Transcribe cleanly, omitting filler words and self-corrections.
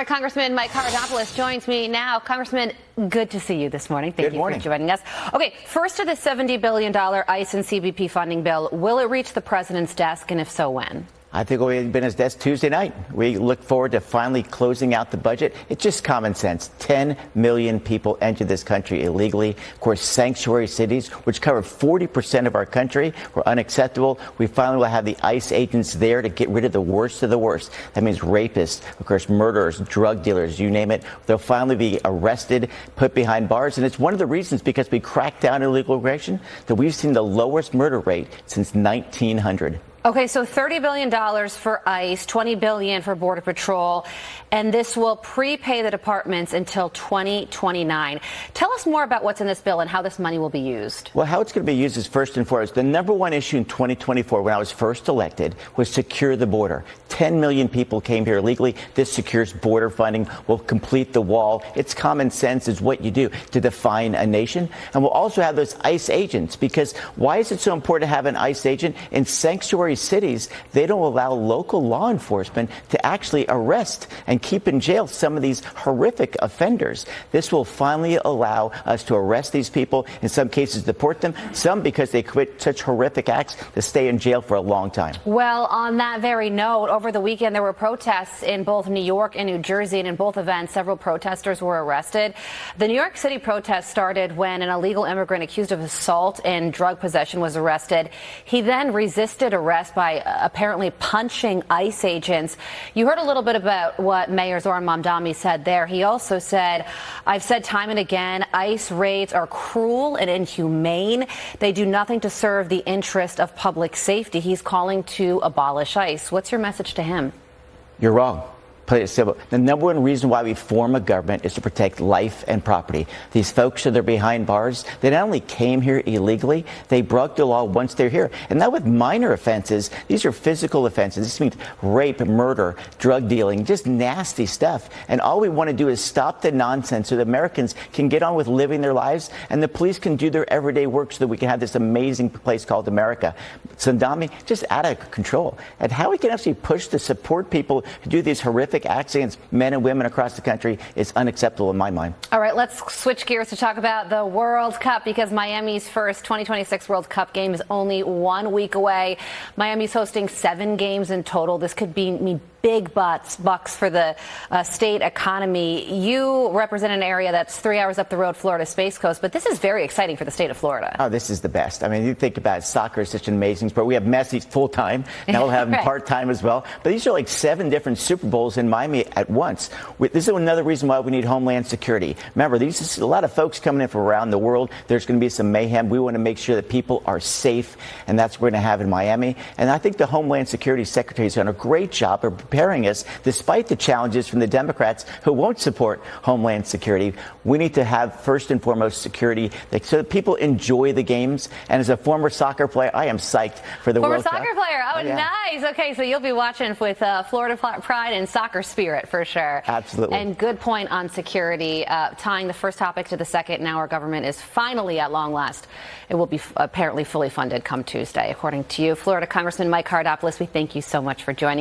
Congressman Mike Haridopolos joins me now. Congressman, good to see you this morning. Thank you for joining us. Okay, first to the $70 billion ICE and CBP funding bill. Will it reach the president's desk, and if so, when? I think it will have been his desk Tuesday night. We look forward to finally closing out the budget. It's just common sense. 10 million people entered this country illegally. Of course, sanctuary cities, which cover 40% of our country, were unacceptable. We finally will have the ICE agents there to get rid of the worst of the worst. That means rapists, of course, murderers, drug dealers, you name it. They'll finally be arrested, put behind bars. And it's one of the reasons, because we cracked down illegal immigration, that we've seen the lowest murder rate since 1900. Okay, so $30 billion for ICE, $20 billion for Border Patrol, and this will prepay the departments until 2029. Tell us more about what's in this bill and how this money will be used. Well, how it's going to be used is, first and foremost, the number one issue in 2024 when I was first elected was secure the border. 10 million people came here illegally. This secures border funding. Will complete the wall. It's common sense is what you do to define a nation. And we'll also have those ICE agents, because why is it so important to have an ICE agent? In sanctuary cities, they don't allow local law enforcement to actually arrest and keep in jail some of these horrific offenders. This will finally allow us to arrest these people, in some cases deport them, some because they commit such horrific acts to stay in jail for a long time. Well, on that very note, over the weekend there were protests in both New York and New Jersey, and in both events several protesters were arrested. The New York City protest started when an illegal immigrant accused of assault and drug possession was arrested. He then resisted arrest by apparently punching ICE agents. You heard a little bit about what Mayor Zoran Mamdani said there. He also said, "I've said time and again, ICE raids are cruel and inhumane. They do nothing to serve the interest of public safety." He's calling to abolish ICE. What's your message to him? You're wrong. Play it simple. The number one reason why we form a government is to protect life and property. These folks that are behind bars, they not only came here illegally, they broke the law once they're here. And not with minor offenses. These are physical offenses. This means rape, murder, drug dealing, just nasty stuff. And all we want to do is stop the nonsense so that Americans can get on with living their lives and the police can do their everyday work so that we can have this amazing place called America. Mamdani, just out of control. And how we can actually push to support people who do these horrific acts against men and women across the country is unacceptable in my mind. All right, let's switch gears to talk about the World Cup, because Miami's first 2026 World Cup game is only 1 week away. Miami's hosting 7 games in total. This could mean big bucks for the state economy. You represent an area that's 3 hours up the road, Florida Space Coast, but this is very exciting for the state of Florida. Oh, this is the best. I mean, you think about it, soccer is such an amazing sport. We have Messi full-time, now we'll have him right. part-time as well. But these are like 7 different Super Bowls in Miami at once. This is another reason why we need Homeland Security. Remember, these is a lot of folks coming in from around the world. There's going to be some mayhem. We want to make sure that people are safe, and that's what we're going to have in Miami. And I think the Homeland Security Secretary has done a great job of preparing us, despite the challenges from the Democrats who won't support Homeland Security. We need to have, first and foremost, security so that people enjoy the games. And as a former soccer player, I am psyched for the World Cup. Former soccer player. Oh, yeah. Nice. Okay, so you'll be watching with Florida pride and soccer spirit for sure. Absolutely. And good point on security. Tying the first topic to the second, now our government is finally, at long last, it will be apparently fully funded come Tuesday, according to you. Florida Congressman Mike Haridopolos, we thank you so much for joining us.